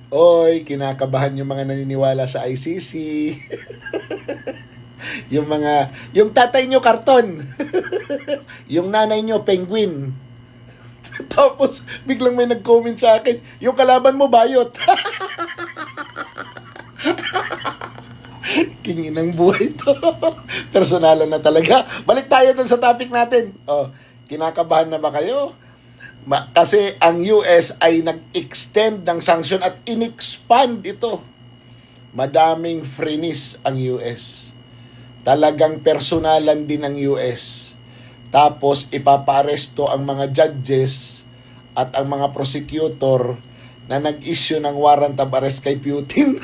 Oy, kinakabahan yung mga naniniwala sa ICC. Yung tatay nyo karton. Yung nanay nyo penguin. Tapos, biglang may nag-comment sa akin, yung kalaban mo bayot. Kingin ng buhay to. Personalan na talaga. Balik tayo dun sa topic natin. Kinakabahan na ba kayo? Kasi ang US ay nag-extend ng sanction at in-expand ito. Madaming freenies ang US. Talagang personalan din ng US. Tapos ipapaaresto ang mga judges at ang mga prosecutor na nag-issue ng warrant of arrest kay Putin.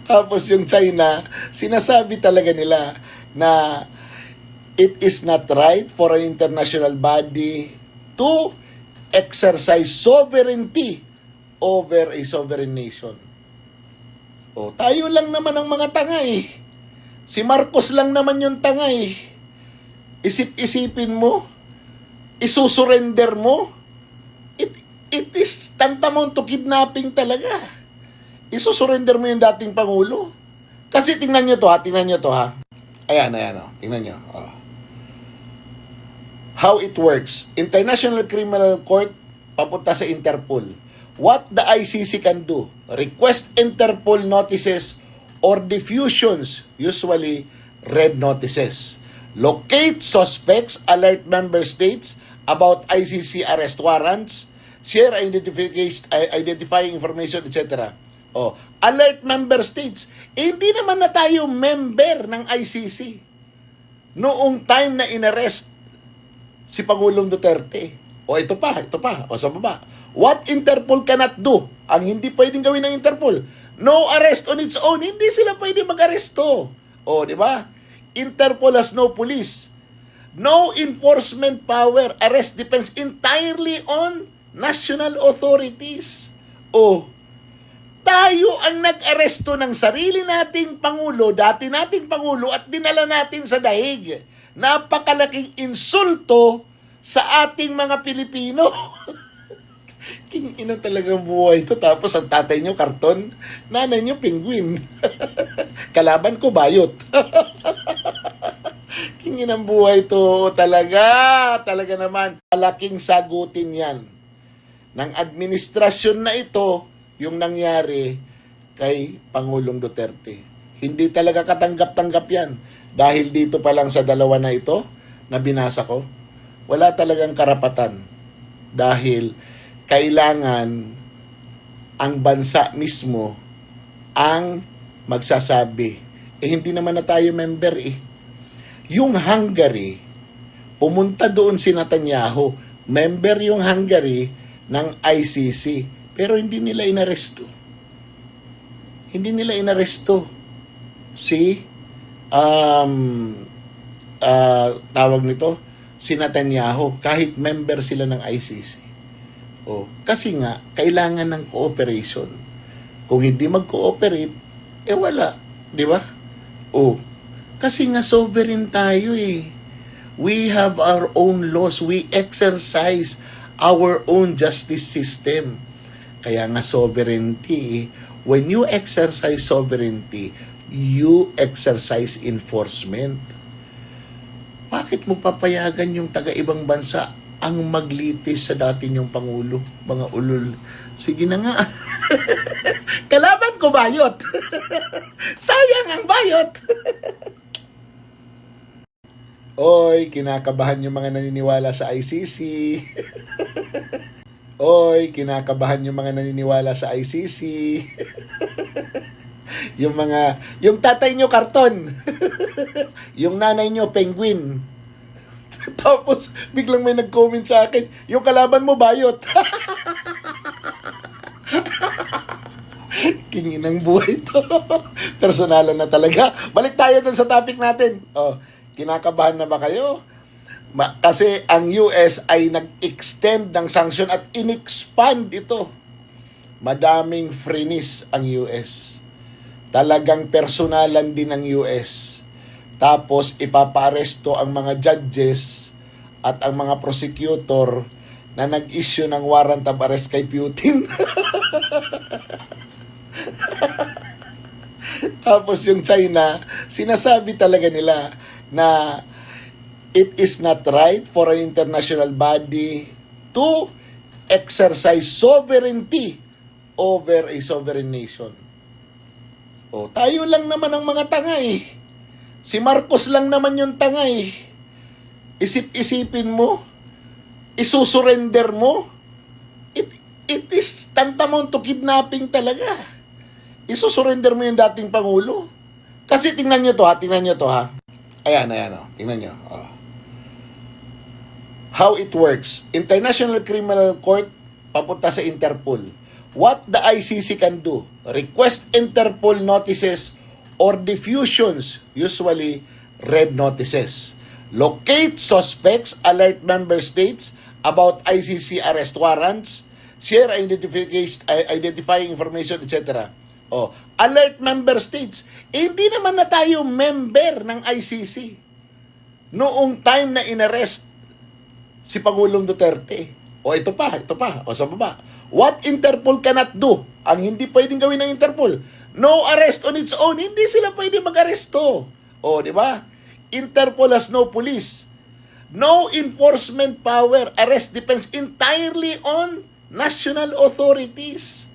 Tapos yung China, sinasabi talaga nila na it is not right for an international body to exercise sovereignty over a sovereign nation. Tayo lang naman ang mga tanga eh. Si Marcos lang naman yung tanga eh. Isip-isipin mo, isusurrender mo, it is tantamount to kidnapping talaga. Isusurrender mo yung dating Pangulo. Kasi tingnan nyo to ha. Ayan, tingnan nyo. How it works. International Criminal Court, papunta sa Interpol. What the ICC can do? Request Interpol notices or diffusions, usually red notices. Locate suspects, alert member states about ICC arrest warrants, share identifying information, etc. Alert member states. Hindi naman na tayo member ng ICC noong time na inarrest si Pangulong Duterte. Ito pa. Sa baba. What Interpol cannot do? Ang hindi pwedeng gawin ng Interpol. No arrest on its own. Hindi sila pwedeng mag-aresto. Di ba? Interpol has no police. No enforcement power. Arrest depends entirely on national authorities. Tayo ang nag-aresto ng sarili nating Pangulo, dati nating Pangulo, at dinala natin sa daig. Napakalaking insulto sa ating mga Pilipino. King-ina talagang buhay ito. Tapos ang tatay nyo karton, nanay nyo penguin. Kalaban ko bayot. King-inang buhay ito talaga. Talaga naman. Malaking sagutin yan ng administrasyon na ito yung nangyari kay Pangulong Duterte. Hindi talaga katanggap-tanggap yan. Dahil dito pa lang sa dalawa na ito na binasa ko, wala talagang karapatan. Dahil kailangan ang bansa mismo ang magsasabi. Hindi naman na tayo member eh. Yung Hungary, pumunta doon si Netanyahu. Member yung Hungary ng ICC. Pero hindi nila inaresto. Hindi nila inaresto si tawag nito, si Netanyahu, kahit member sila ng ICC. Kasi nga, kailangan ng cooperation. Kung hindi mag-cooperate, wala. Di ba? Kasi nga sovereign tayo eh. We have our own laws. We exercise our own justice system. Kaya nga sovereignty, when you exercise sovereignty, you exercise enforcement. Bakit mo papayagan yung taga-ibang bansa ang maglitis sa dati niyong Pangulo? Mga ulol. Sige na nga. Kalaban ko bayot. Sayang ang bayot. Oy, kinakabahan yung mga naniniwala sa ICC. Oy, kinakabahan yung mga naniniwala sa ICC. Yung tatay nyo karton. Yung nanay nyo penguin. Tapos biglang may nag-comment sa akin, yung kalaban mo bayot. Kingin ng buhay to. Personalan na talaga. Balik tayo dun sa topic natin. Kinakabahan na ba kayo? Kasi ang US ay nag-extend ng sanction at in-expand ito. Madaming freenies ang US. Talagang personalan din ng US. Tapos ipapaaresto ang mga judges at ang mga prosecutor na nag-issue ng warrant of arrest kay Putin. Tapos yung China, sinasabi talaga nila na it is not right for an international body to exercise sovereignty over a sovereign nation. O, tayo lang naman ang mga tanga eh. Si Marcos lang naman yung tanga eh. Isip-isipin mo, isusurrender mo, it is tantamount to kidnapping talaga. Isusurrender mo yung dating Pangulo. Kasi tingnan nyo to ha. Ayan, tingnan nyo. How it works. International Criminal Court, papunta sa Interpol. What the ICC can do? Request Interpol notices or diffusions, usually red notices. Locate suspects, alert member states about ICC arrest warrants, share identifying information, etc. Alert member states. Hindi naman na tayo member ng ICC noong time na inarrest si Pangulong Duterte. Ito pa. Sa baba. What Interpol cannot do? Ang hindi pwedeng gawin ng Interpol. No arrest on its own. Hindi sila pwede mag-aresto. Di ba? Interpol has no police. No enforcement power. Arrest depends entirely on national authorities.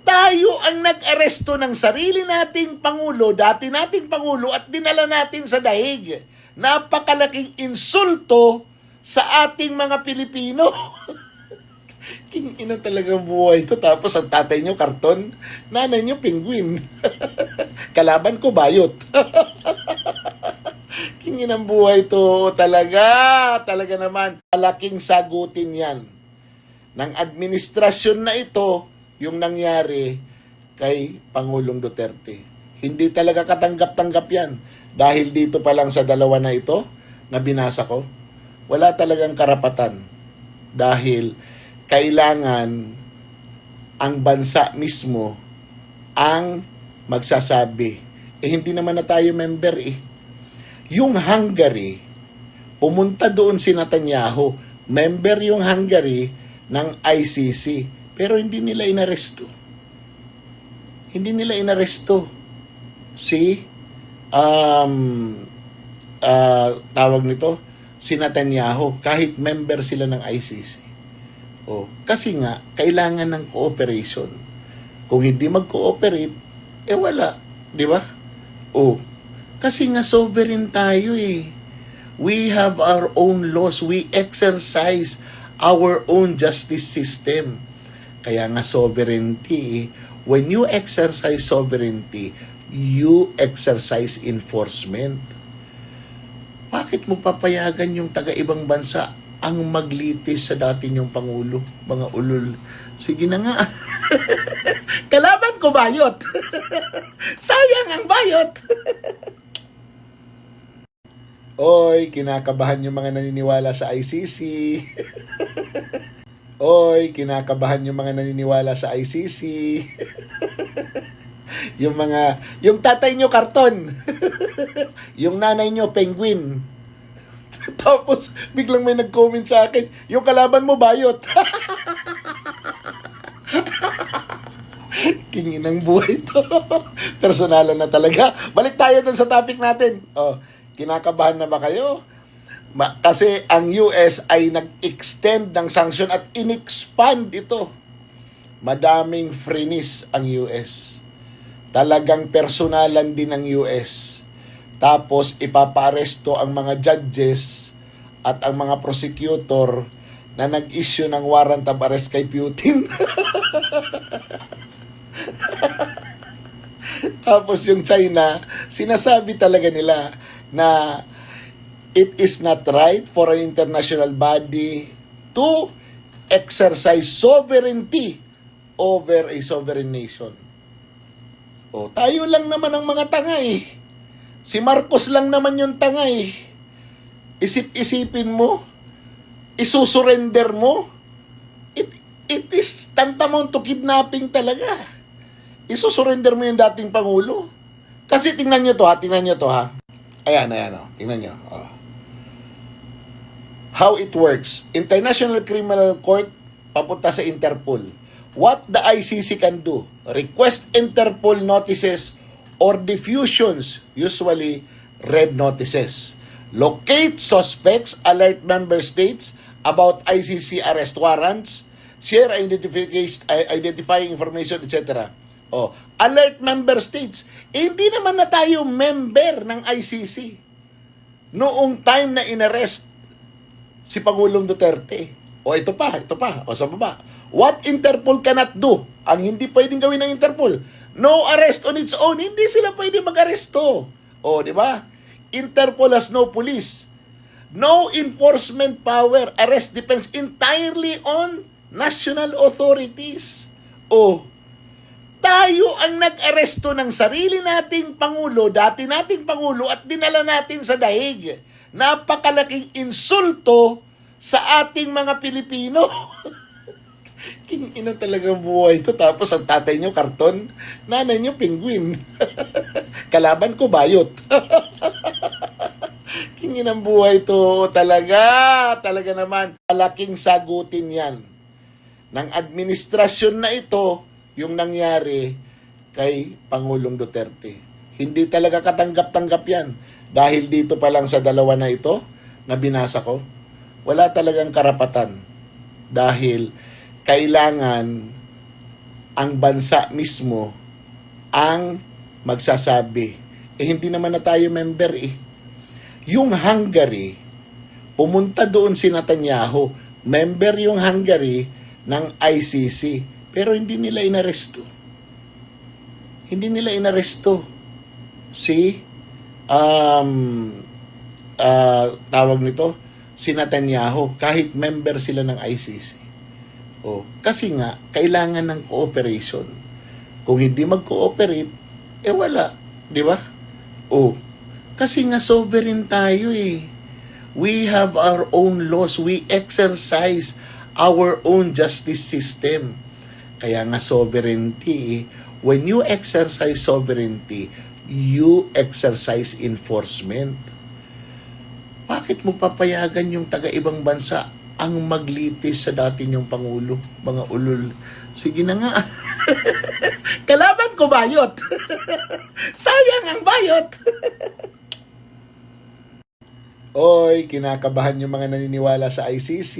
Tayo ang nag-aresto ng sarili nating Pangulo, dati nating Pangulo, at dinala natin sa daig. Napakalaking insulto sa ating mga Pilipino. King-ina talagang buhay ito. Tapos ang tatay nyo, karton. Nanay nyo, penguin. Kalaban ko, bayot. King-inang buhay ito. Talaga naman. Malaking sagutin yan ng administrasyon na ito yung nangyari kay Pangulong Duterte. Hindi talaga katanggap-tanggap yan. Dahil dito pa lang sa dalawa na ito, na binasa ko, wala talagang karapatan. Dahil kailangan ang bansa mismo ang magsasabi. Hindi naman na tayo member eh. Yung Hungary, pumunta doon si Netanyahu. Member yung Hungary ng ICC. Pero hindi nila inaresto. Si tawag nito, si Netanyahu, kahit member sila ng ICC. Kasi nga, kailangan ng cooperation. Kung hindi mag-cooperate, wala. Di ba? Kasi nga sovereign tayo eh. We have our own laws. We exercise our own justice system. Kaya nga sovereignty, when you exercise sovereignty, you exercise enforcement. Bakit mo papayagan yung taga-ibang bansa ang maglitis sa dati niyong Pangulo? Mga ulol. Sige na nga. Kalaban ko bayot. Sayang ang bayot. Oy, kinakabahan yung mga naniniwala sa ICC. Kinakabahan yung mga naniniwala sa ICC. yung tatay nyo karton. Yung nanay nyo penguin. Tapos biglang may nag-comment sa akin, yung kalaban mo bayot. Kingin ng buhay to. Personalan na talaga. Balik tayo dun sa topic natin. Kinakabahan na ba kayo? Kasi ang US ay nag-extend ng sanction at in-expand ito. Madaming frenis ang US. Talagang personalan din ng US. Tapos ipapaaresto ang mga judges at ang mga prosecutor na nag-issue ng warrant of arrest kay Putin. Tapos yung China, sinasabi talaga nila na it is not right for an international body to exercise sovereignty over a sovereign nation. Tayo lang naman ang mga tanga eh. Si Marcos lang naman yung tanga eh. Isip-isipin mo, isusurrender mo, it is tantamount to kidnapping talaga. Isusurrender mo yung dating Pangulo. Kasi tingnan nyo to ha. Ayan, tingnan nyo. how it works. International Criminal Court papunta sa Interpol. What the ICC can do? Request Interpol notices or diffusions, usually red notices. Locate suspects, alert member states about ICC arrest warrants, share identifying information, etc. Alert member states. Hindi naman na tayo member ng ICC noong time na inarrest si Pangulong Duterte. Ito pa. Sa baba. What Interpol cannot do? Ang hindi pwedeng gawin ng Interpol. No arrest on its own. Hindi sila pwede mag-aresto. Di ba? Interpol has no police. No enforcement power. Arrest depends entirely on national authorities. Tayo ang nag-aresto ng sarili nating Pangulo, dati nating Pangulo, at dinala natin sa daig. Napakalaking insulto sa ating mga Pilipino. King-ina talagang buhay ito. Tapos ang tatay nyo, karton. Nanay nyo, penguin. Kalaban ko, bayot. King-inang buhay ito. Talaga naman. Malaking sagutin yan ng administrasyon na ito yung nangyari kay Pangulong Duterte. Hindi talaga katanggap-tanggap yan. Dahil dito pa lang sa dalawa na ito, na binasa ko, wala talagang karapatan. Dahil kailangan ang bansa mismo ang magsasabi. Hindi naman na tayo member . Yung Hungary, pumunta doon si Netanyahu. Member yung Hungary ng ICC. Pero hindi nila inaresto. Hindi nila inaresto si tawag nito, si Netanyahu, kahit member sila ng ICC. Kasi nga, kailangan ng cooperation. Kung hindi mag-cooperate, wala. Di ba? Kasi nga sovereign tayo . We have our own laws. We exercise our own justice system. Kaya nga sovereignty, when you exercise sovereignty, you exercise enforcement. Bakit mo papayagan yung taga-ibang bansa ang maglitis sa dati niyong Pangulo? Mga ulol. Sige na nga. Kalaban ko bayot. Sayang ang bayot. Kinakabahan yung mga naniniwala sa ICC.